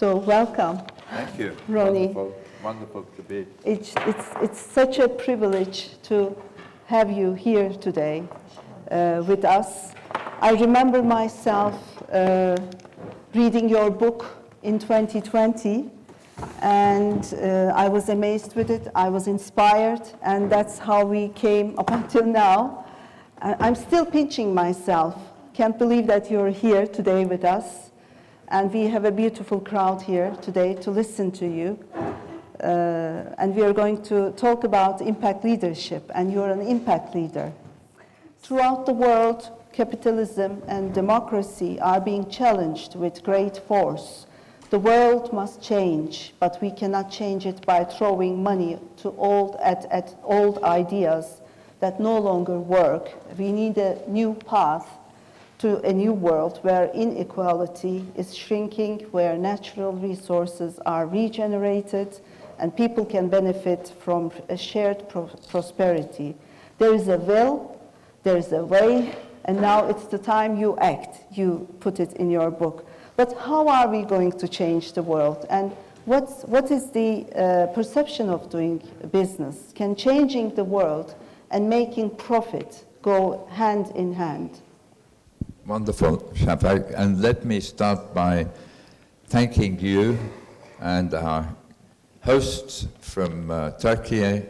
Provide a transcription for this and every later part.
So welcome. Thank you. Ronnie. Wonderful to be. It's such a privilege to have you here today with us. I remember myself reading your book in 2020, and I was amazed with it. I was inspired, and that's how we came up until now. I'm still pinching myself. Can't believe that you're here today with us. And we have a beautiful crowd here today to listen to you. And we are going to talk about impact leadership, and you're an impact leader. Throughout the world, capitalism and democracy are being challenged with great force. The world must change, but we cannot change it by throwing money to at old ideas that no longer work. We need a new path to a new world where inequality is shrinking, where natural resources are regenerated, and people can benefit from a shared prosperity. There is a will, there is a way, and now it's the time you act. You put it in your book. But how are we going to change the world? And what is the perception of doing business? Can changing the world and making profit go hand in hand? Wonderful, Şafak. And let me start by thanking you and our hosts from Turkey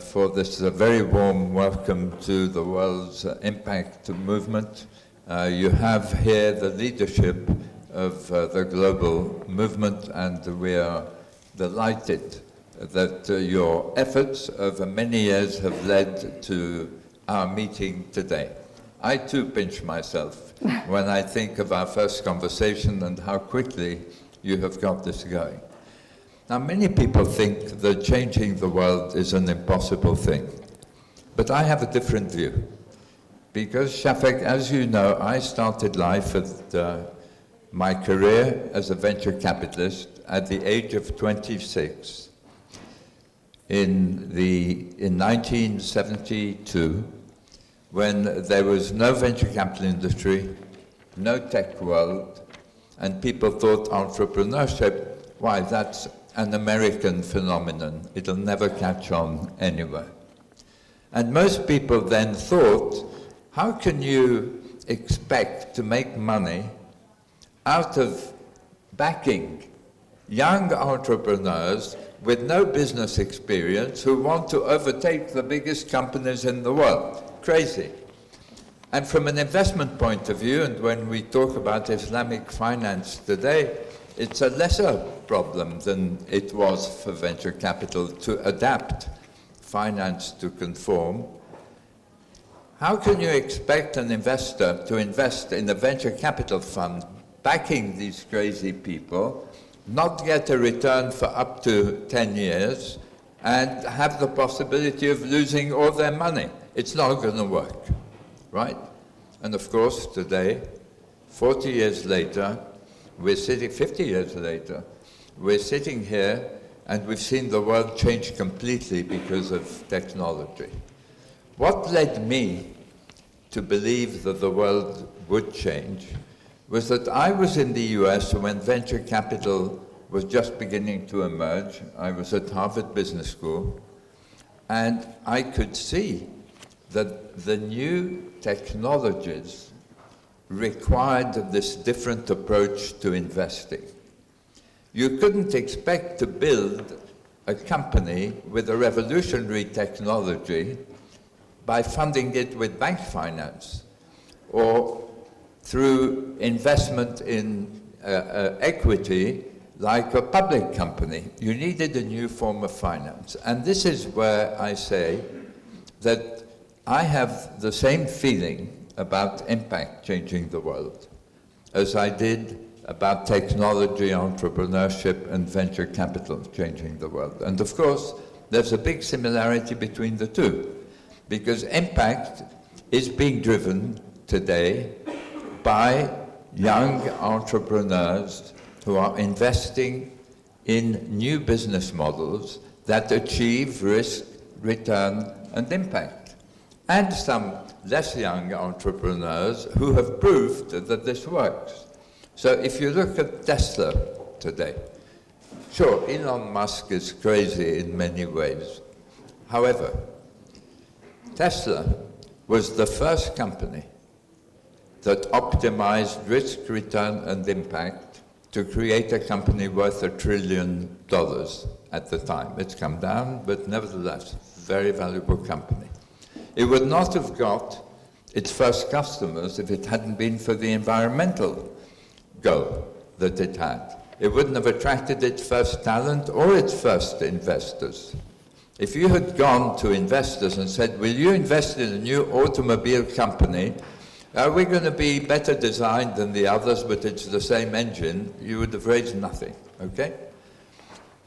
for this very warm welcome to the world's impact movement. You have here the leadership of the global movement, and we are delighted that your efforts over many years have led to our meeting today. I too pinch myself when I think of our first conversation and how quickly you have got this going. Now, many people think that changing the world is an impossible thing, but I have a different view. Because, Şafak, as you know, I started life my career as a venture capitalist at the age of 26 in 1972, when there was no venture capital industry, no tech world, and people thought entrepreneurship, why, that's an American phenomenon. It'll never catch on anywhere. And most people then thought, how can you expect to make money out of backing young entrepreneurs with no business experience who want to overtake the biggest companies in the world? Crazy. And from an investment point of view, and when we talk about Islamic finance today, it's a lesser problem than it was for venture capital to adapt finance to conform. How can you expect an investor to invest in a venture capital fund backing these crazy people, not get a return for up to 10 years, and have the possibility of losing all their money? It's not going to work, right? And of course, today, 40 years later, 50 years later, we're sitting here and we've seen the world change completely because of technology. What led me to believe that the world would change was that I was in the US when venture capital was just beginning to emerge. I was at Harvard Business School, and I could see that the new technologies required this different approach to investing. You couldn't expect to build a company with a revolutionary technology by funding it with bank finance or through investment in equity like a public company. You needed a new form of finance. And this is where I say that I have the same feeling about impact changing the world as I did about technology, entrepreneurship, and venture capital changing the world. And of course, there's a big similarity between the two, because impact is being driven today by young entrepreneurs who are investing in new business models that achieve risk, return, and impact. And some less young entrepreneurs who have proved that this works. So if you look at Tesla today. Sure, Elon Musk is crazy in many ways. However, Tesla was the first company that optimized risk, return, and impact to create a company worth $1 trillion at the time. It's come down, but nevertheless, very valuable company. It would not have got its first customers if it hadn't been for the environmental goal that it had. It wouldn't have attracted its first talent or its first investors. If you had gone to investors and said, will you invest in a new automobile company? Are we going to be better designed than the others, but it's the same engine? You would have raised nothing, okay?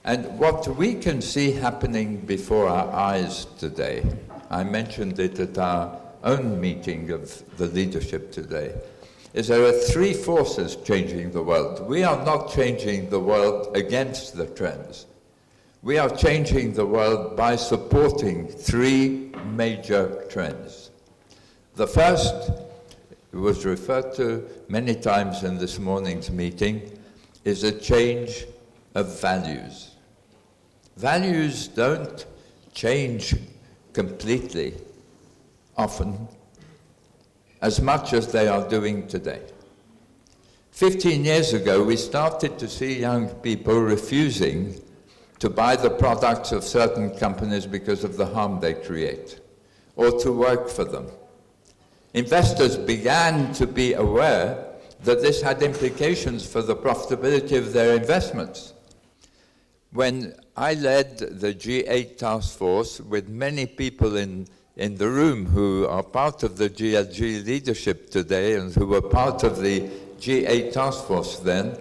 And what we can see happening before our eyes today, I mentioned it at our own meeting of the leadership today, is there are three forces changing the world. We are not changing the world against the trends. We are changing the world by supporting three major trends. The first, it was referred to many times in this morning's meeting, is a change of values. Values don't change completely, often, as much as they are doing today. 15 years ago, we started to see young people refusing to buy the products of certain companies because of the harm they create, or to work for them. Investors began to be aware that this had implications for the profitability of their investments. When I led the G8 task force with many people in the room who are part of the GLG leadership today and who were part of the G8 task force then,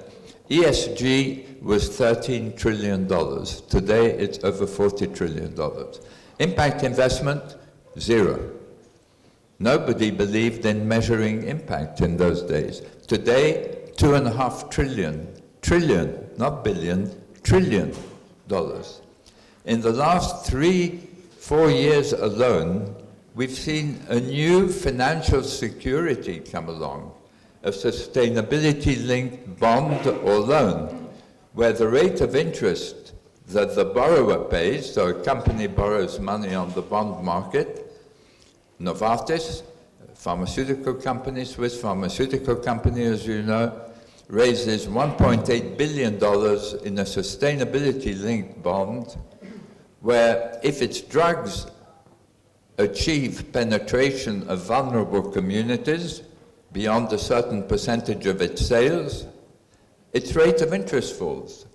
ESG was $13 trillion. Today it's over $40 trillion. Impact investment, zero. Nobody believed in measuring impact in those days. Today, $2.5 trillion, not billion, trillion dollars. In the last 3-4 years alone, we've seen a new financial security come along, a sustainability-linked bond or loan, where the rate of interest that the borrower pays, so a company borrows money on the bond market, Novartis, pharmaceutical company, Swiss pharmaceutical company, as you know, raises $1.8 billion in a sustainability-linked bond, where if its drugs achieve penetration of vulnerable communities beyond a certain percentage of its sales, its rate of interest falls.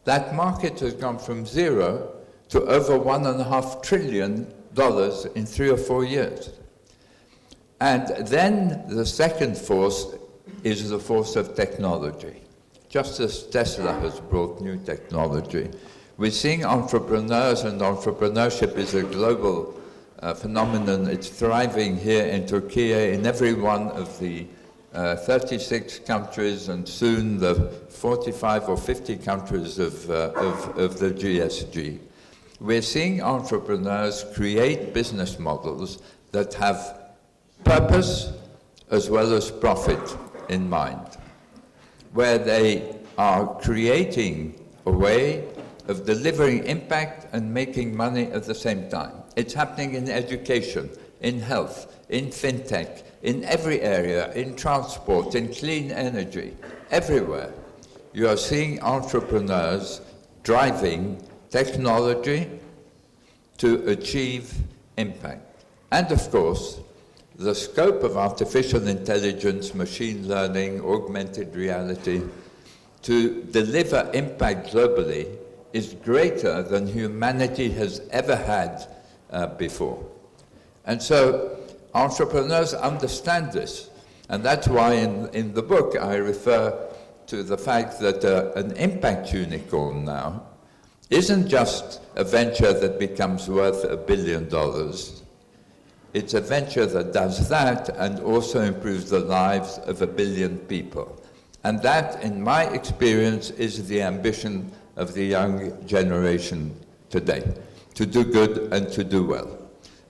That market has gone from zero to over $1.5 trillion in 3 or 4 years. And then the second force is the force of technology. Just as Tesla has brought new technology, we're seeing entrepreneurs, and entrepreneurship is a global phenomenon. It's thriving here in Turkey, in every one of the 36 countries, and soon the 45 or 50 countries of the GSG. We're seeing entrepreneurs create business models that have purpose as well as profit in mind, where they are creating a way of delivering impact and making money at the same time. It's happening in education, in health, in fintech, in every area, in transport, in clean energy, everywhere. You are seeing entrepreneurs driving technology to achieve impact. And of course, the scope of artificial intelligence, machine learning, augmented reality, to deliver impact globally is greater than humanity has ever had before. And so entrepreneurs understand this. And that's why in the book I refer to the fact that an impact unicorn now isn't just a venture that becomes worth $1 billion. It's a venture that does that and also improves the lives of 1 billion people. And that, in my experience, is the ambition of the young generation today, to do good and to do well.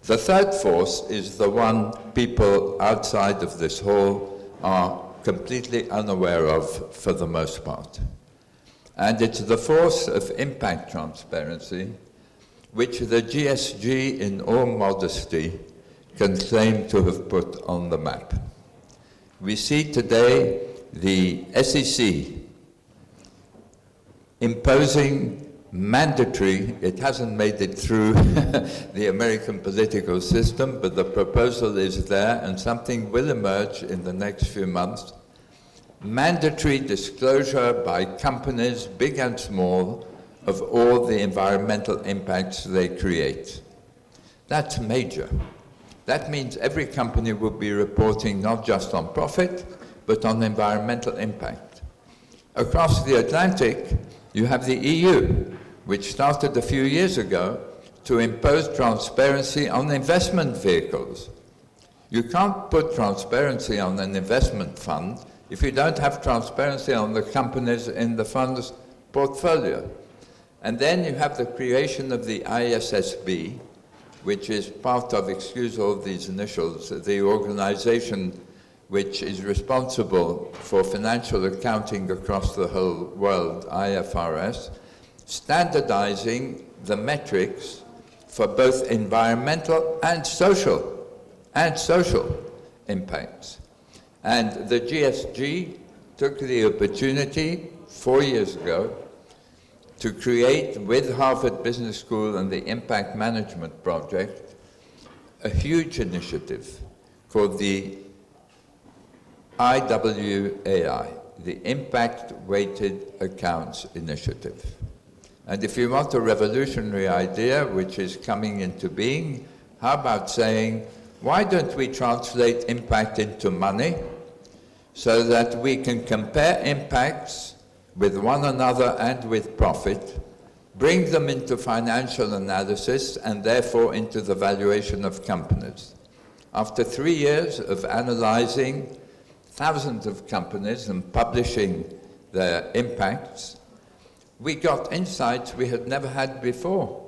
The third force is the one people outside of this hall are completely unaware of for the most part. And it's the force of impact transparency which the GSG, in all modesty, can claim to have put on the map. We see today the SEC imposing mandatory, it hasn't made it through the American political system, but the proposal is there and something will emerge in the next few months. Mandatory disclosure by companies, big and small, of all the environmental impacts they create. That's major. That means every company will be reporting not just on profit, but on environmental impact. Across the Atlantic, you have the EU, which started a few years ago to impose transparency on investment vehicles. You can't put transparency on an investment fund if you don't have transparency on the companies in the fund's portfolio. And then you have the creation of the ISSB, which is part of, excuse all these initials, the organization which is responsible for financial accounting across the whole world, IFRS, standardizing the metrics for both environmental and social impacts. And the GSG took the opportunity 4 years ago to create, with Harvard Business School and the Impact Management Project, a huge initiative called the IWAI, the Impact Weighted Accounts Initiative. And if you want a revolutionary idea which is coming into being, how about saying, why don't we translate impact into money so that we can compare impacts with one another and with profit, bring them into financial analysis and therefore into the valuation of companies. After 3 years of analyzing thousands of companies and publishing their impacts, we got insights we had never had before,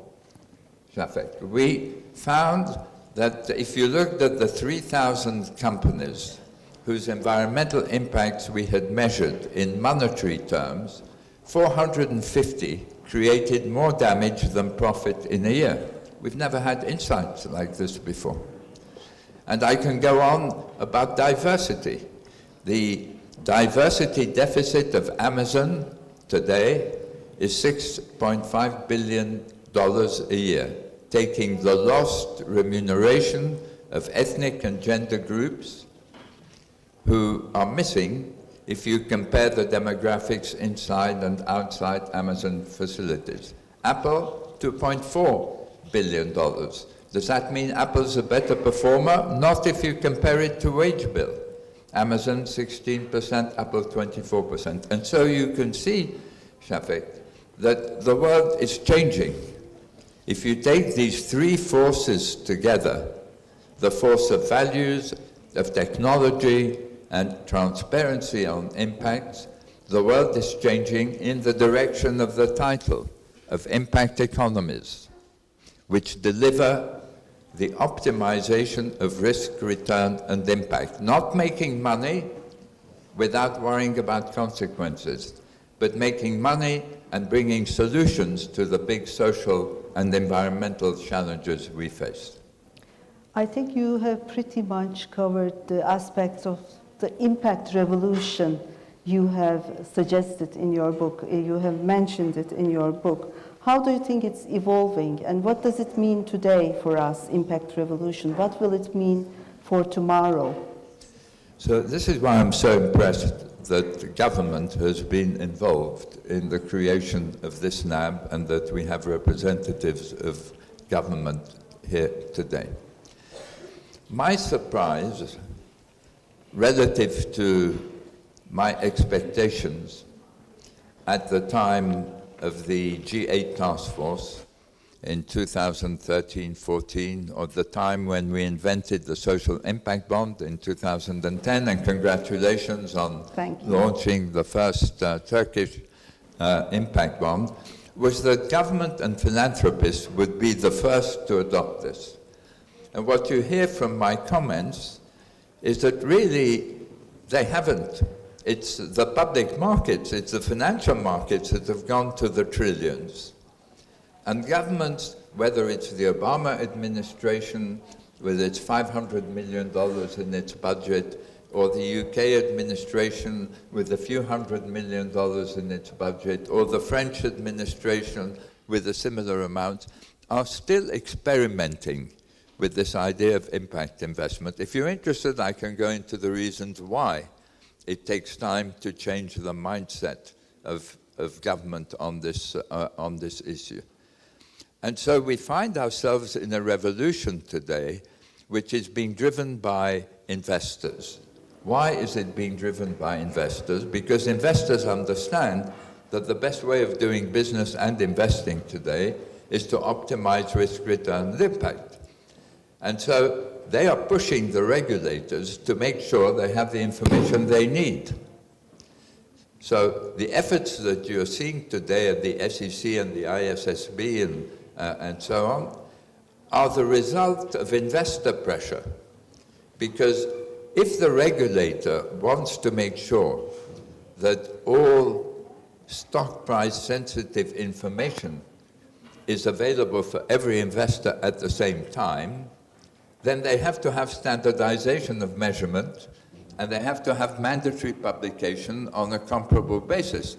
Şafak. We found that if you looked at the 3,000 companies whose environmental impacts we had measured in monetary terms, 450 created more damage than profit in a year. We've never had insights like this before. And I can go on about diversity. The diversity deficit of Amazon today is $6.5 billion a year, taking the lost remuneration of ethnic and gender groups who are missing if you compare the demographics inside and outside Amazon facilities. Apple, $2.4 billion. Does that mean Apple's a better performer? Not if you compare it to wage bill. Amazon 16%, Apple 24%. And so you can see, Şafak, that the world is changing. If you take these three forces together, the force of values, of technology, and transparency on impacts, the world is changing in the direction of the title of impact economies, which deliver the optimization of risk, return, and impact. Not making money without worrying about consequences, but making money and bringing solutions to the big social and environmental challenges we face. I think you have pretty much covered the aspects of the impact revolution you have suggested in your book. You have mentioned it in your book. How do you think it's evolving, and what does it mean today for us, impact revolution? What will it mean for tomorrow? So this is why I'm so impressed that the government has been involved in the creation of this NAB and that we have representatives of government here today. My surprise, relative to my expectations at the time of the G8 task force in 2013-14, or the time when we invented the social impact bond in 2010, and congratulations on launching the first Turkish impact bond, was that government and philanthropists would be the first to adopt this. And what you hear from my comments is that really they haven't. It's the public markets, it's the financial markets that have gone to the trillions. And governments, whether it's the Obama administration with its $500 million in its budget, or the UK administration with a few $100 million in its budget, or the French administration with a similar amount, are still experimenting with this idea of impact investment. If you're interested, I can go into the reasons why it takes time to change the mindset of government on this issue. And so we find ourselves in a revolution today which is being driven by investors. Why is it being driven by investors? Because investors understand that the best way of doing business and investing today is to optimize risk, return, and impact. And so they are pushing the regulators to make sure they have the information they need. So the efforts that you're seeing today at the SEC and the ISSB and so on are the result of investor pressure. Because if the regulator wants to make sure that all stock price sensitive information is available for every investor at the same time, then they have to have standardization of measurement, and they have to have mandatory publication on a comparable basis.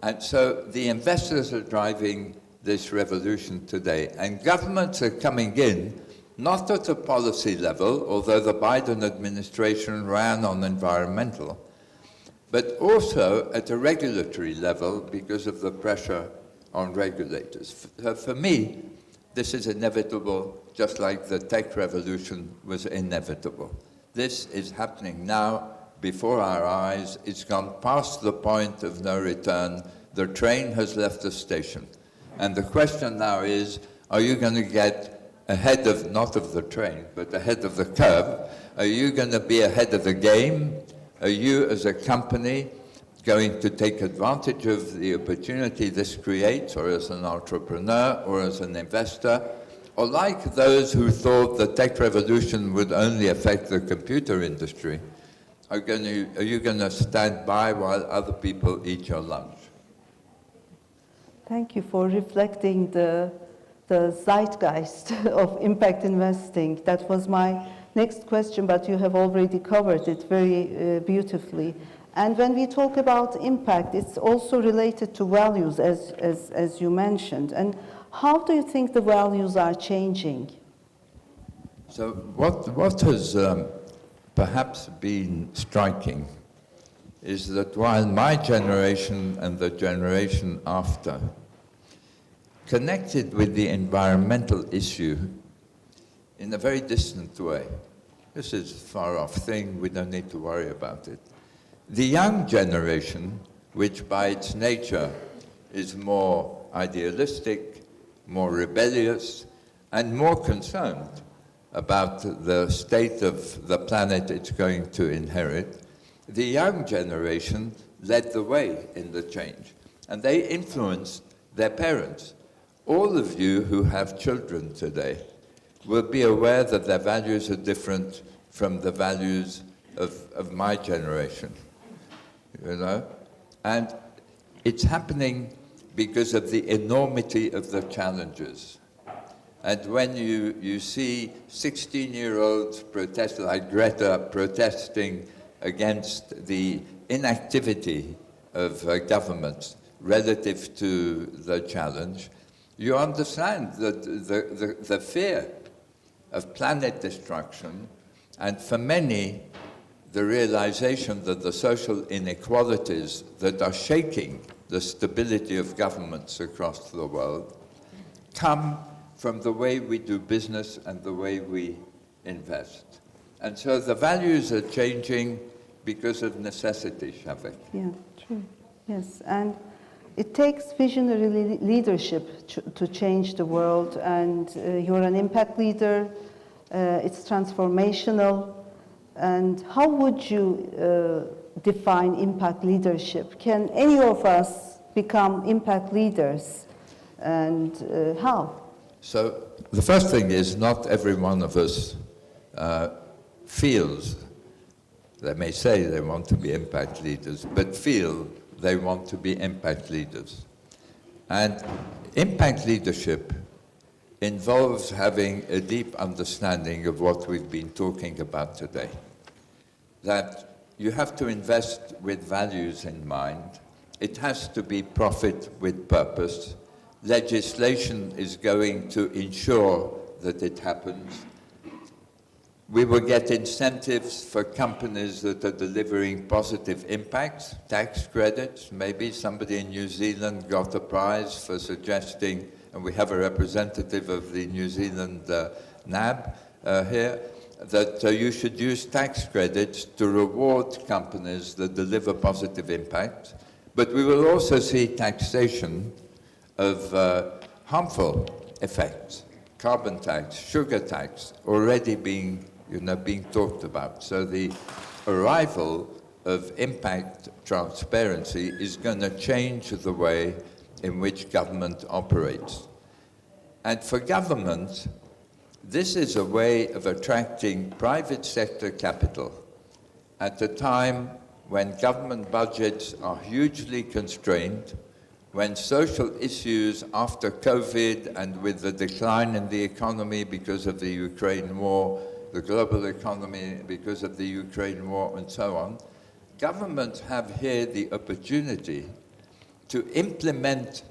And so the investors are driving this revolution today. And governments are coming in, not at a policy level, although the Biden administration ran on environmental, but also at a regulatory level because of the pressure on regulators. For me, this is inevitable, just like the tech revolution was inevitable. This is happening now before our eyes. It's gone past the point of no return. The train has left the station. And the question now is, are you going to get ahead of, not of the train, but ahead of the curve? Are you going to be ahead of the game? Are you, as a company, going to take advantage of the opportunity this creates, or as an entrepreneur, or as an investor? Or like those who thought the tech revolution would only affect the computer industry, are you going to stand by while other people eat your lunch? Thank you for reflecting the zeitgeist of impact investing. That was my next question, but you have already covered it very beautifully. And when we talk about impact, it's also related to values, as you mentioned. And how do you think the values are changing? So what has perhaps been striking is that while my generation and the generation after connected with the environmental issue in a very distant way, this is a far-off thing, we don't need to worry about it. The young generation, which by its nature is more idealistic, more rebellious, and more concerned about the state of the planet it's going to inherit, the young generation led the way in the change, and they influenced their parents. All of you who have children today will be aware that their values are different from the values of my generation, you know? And it's happening because of the enormity of the challenges. And when you see 16-year-olds protest, like Greta, protesting against the inactivity of governments relative to the challenge, you understand that the fear of planet destruction, and for many, the realization that the social inequalities that are shaking the stability of governments across the world come from the way we do business and the way we invest. And so the values are changing because of necessity, Şafak. Yeah, true. Yes, and it takes visionary leadership to change the world, and you're an impact leader. It's transformational. And how would you define impact leadership? Can any of us become impact leaders, and how? So the first thing is, not every one of us feels They may say they want to be impact leaders, but feel they want to be impact leaders. And impact leadership involves having a deep understanding of what we've been talking about today. That you have to invest with values in mind. It has to be profit with purpose. Legislation is going to ensure that it happens. We will get incentives for companies that are delivering positive impacts, tax credits. Maybe somebody in New Zealand got a prize for suggesting, and we have a representative of the New Zealand NAB here, that you should use tax credits to reward companies that deliver positive impact. But we will also see taxation of harmful effects, carbon tax, sugar tax, already being talked about. So the arrival of impact transparency is going to change the way in which government operates. And for government, this is a way of attracting private sector capital at a time when government budgets are hugely constrained, when social issues after COVID and with the decline in the economy because of the Ukraine war, the global economy because of the Ukraine war and so on, governments have here the opportunity to implement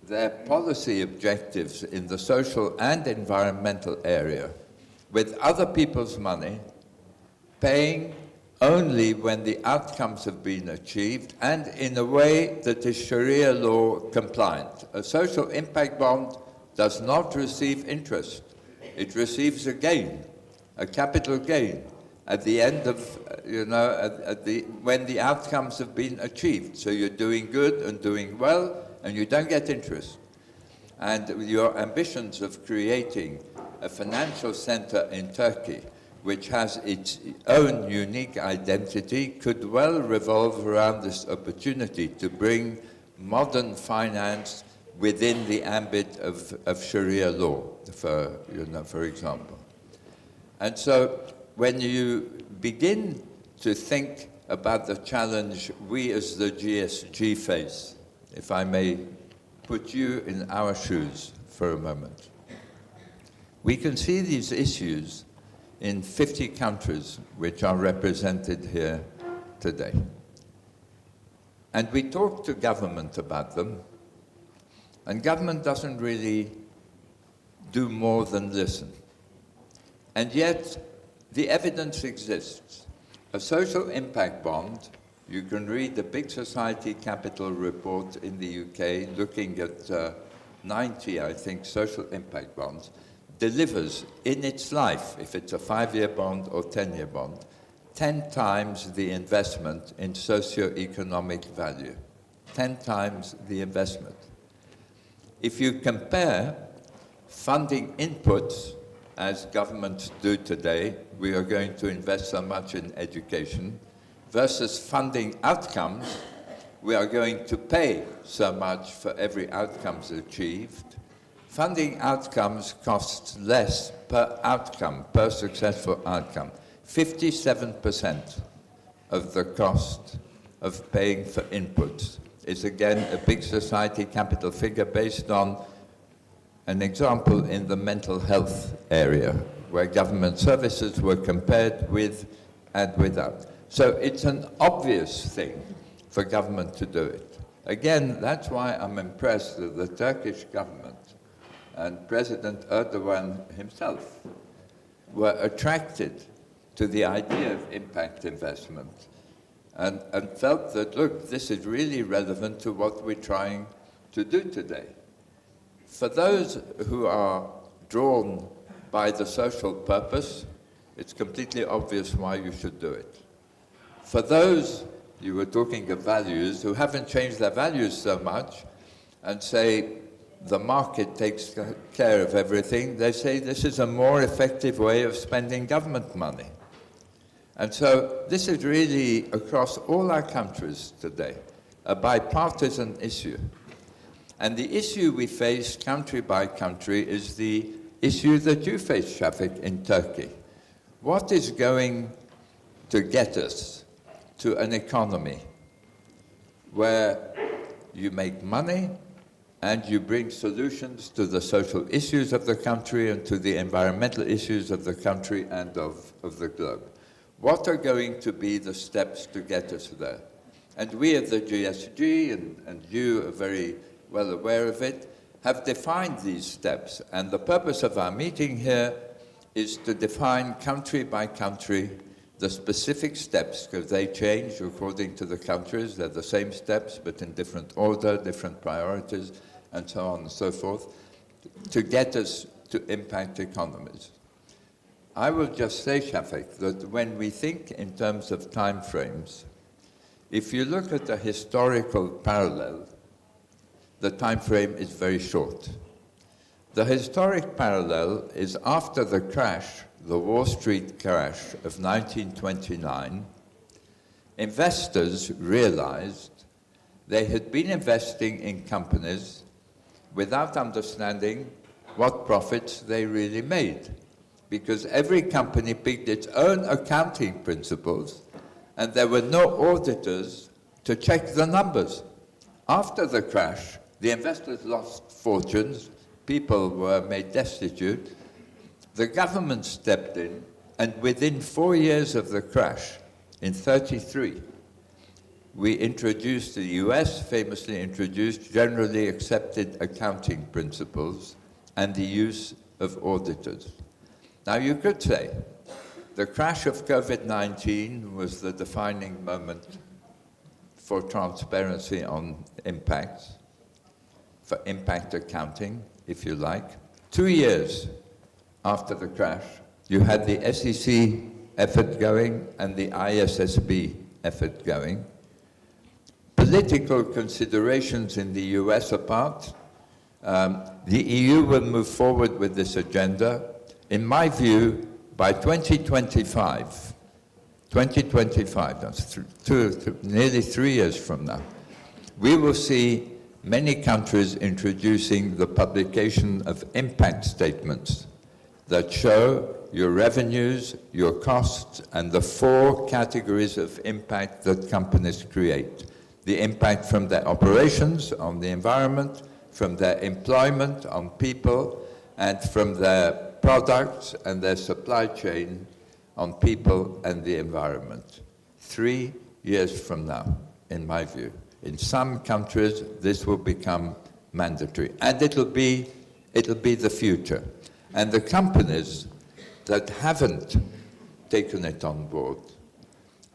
their policy objectives in the social and environmental area with other people's money, paying only when the outcomes have been achieved and in a way that is Sharia law compliant. A social impact bond does not receive interest. It receives a gain, a capital gain, at the end of, when the outcomes have been achieved. So you're doing good and doing well, and you don't get interest. And your ambitions of creating a financial center in Turkey, which has its own unique identity, could well revolve around this opportunity to bring modern finance within the ambit of Sharia law, for example. And so when you begin to think about the challenge we as the GSG face, if I may put you in our shoes for a moment, we can see these issues in 50 countries which are represented here today. And we talk to government about them, and government doesn't really do more than listen. And yet, the evidence exists. A social impact bond, you can read the Big Society Capital report in the UK, looking at 90, I think, social impact bonds, delivers in its life, if it's a 5-year bond or 10-year bond, 10 times the investment in socio-economic value. 10 times the investment. If you compare funding inputs, as governments do today, we are going to invest so much in education, versus funding outcomes, we are going to pay so much for every outcomes achieved. Funding outcomes costs less per outcome, per successful outcome. 57% of the cost of paying for inputs is again a Big Society Capital figure based on an example in the mental health area, where government services were compared with and without. So it's an obvious thing for government to do it. Again, that's why I'm impressed that the Turkish government and President Erdogan himself were attracted to the idea of impact investment and felt that, look, this is really relevant to what we're trying to do today. For those who are drawn by the social purpose, it's completely obvious why you should do it. For those, you were talking of values, who haven't changed their values so much and say the market takes care of everything, they say this is a more effective way of spending government money. And so this is really, across all our countries today, a bipartisan issue. And the issue we face country by country is the issue that you face, Şafak, in Turkey. What is going to get us to an economy where you make money and you bring solutions to the social issues of the country and to the environmental issues of the country and of the globe. What are going to be the steps to get us there? And we at the GSG, and you are very well aware of it, have defined these steps. And the purpose of our meeting here is to define country by country the specific steps, because they change according to the countries. They're the same steps, but in different order, different priorities, and so on and so forth, to get us to impact economies. I will just say, Şafak, that when we think in terms of time frames, if you look at the historical parallel, the time frame is very short. The historic parallel is after the crash, the Wall Street crash of 1929, investors realized they had been investing in companies without understanding what profits they really made, because every company picked its own accounting principles and there were no auditors to check the numbers. After the crash, the investors lost fortunes, people were made destitute. The government stepped in, and within 4 years of the crash, in 1933, we introduced, the US famously introduced, generally accepted accounting principles and the use of auditors. Now you could say the crash of COVID-19 was the defining moment for transparency on impacts, for impact accounting, if you like. 2 years after the crash, you had the SEC effort going and the ISSB effort going. Political considerations in the US apart, the EU will move forward with this agenda. In my view, by 2025, that's nearly 3 years from now, we will see many countries introducing the publication of impact statements that show your revenues, your costs, and the 4 categories of impact that companies create. The impact from their operations on the environment, from their employment on people, and from their products and their supply chain on people and the environment. 3 years from now, in my view. In some countries, this will become mandatory, and it'll be the future. And the companies that haven't taken it on board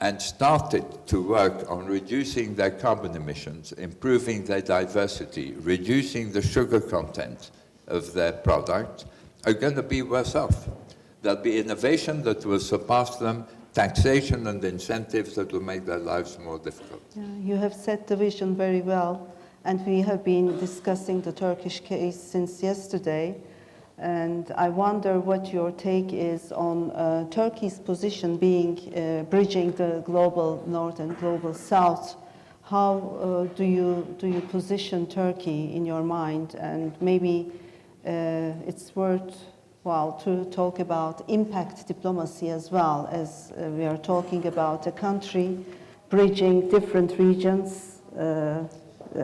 and started to work on reducing their carbon emissions, improving their diversity, reducing the sugar content of their product, are going to be worse off. There'll be innovation that will surpass them, taxation and incentives that will make their lives more difficult. Yeah, you have set the vision very well, and we have been discussing the Turkish case since yesterday. And I wonder what your take is on Turkey's position being bridging the global north and global south. How do you position Turkey in your mind? And maybe it's worthwhile to talk about impact diplomacy as well, as we are talking about a country bridging different regions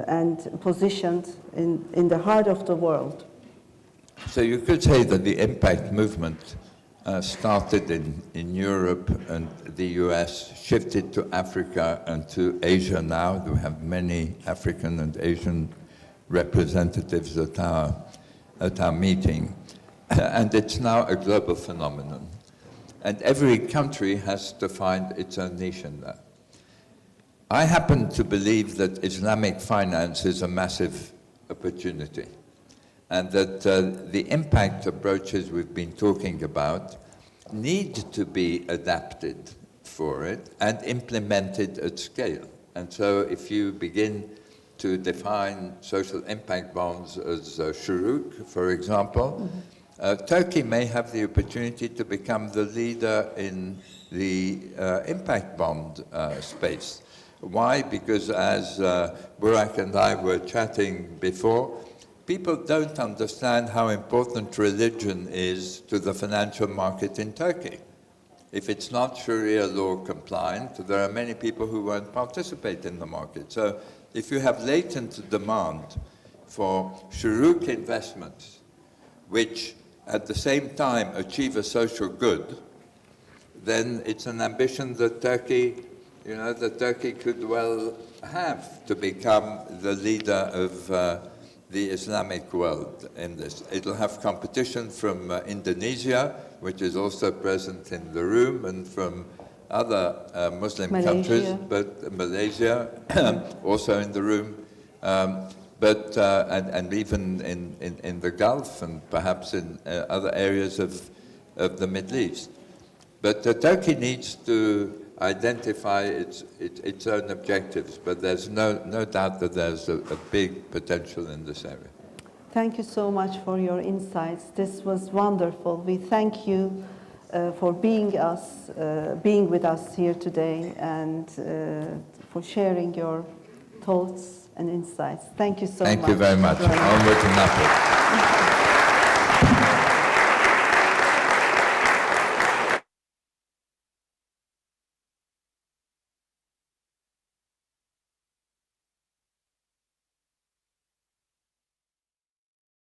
and positioned in the heart of the world. So you could say that the impact movement started in Europe and the US, shifted to Africa and to Asia now. We have many African and Asian representatives at our meeting. And it's now a global phenomenon. And every country has to find its own niche in that. I happen to believe that Islamic finance is a massive opportunity, and that the impact approaches we've been talking about need to be adapted for it and implemented at scale. And so if you begin to define social impact bonds as shuruk, for example, Turkey may have the opportunity to become the leader in the impact bond space. Why? Because as Burak and I were chatting before, people don't understand how important religion is to the financial market in Turkey. if it's not Sharia law compliant, there are many people who won't participate in the market. So if you have latent demand for shuruk investments, which at the same time achieve a social good, then it's an ambition that Turkey, that Turkey could well have to become the leader of the Islamic world in this. It'll have competition from Indonesia, which is also present in the room, and from other Muslim countries, but Malaysia also in the room, and even in the Gulf and perhaps in other areas of the Middle East. But Turkey needs to identify its own objectives, but there's no doubt that there's a big potential in this area. Thank you so much for your insights. This was wonderful. We thank you for being with us here today and for sharing your thoughts and insights. Thank you so much. Thank you very much. Onward and upward.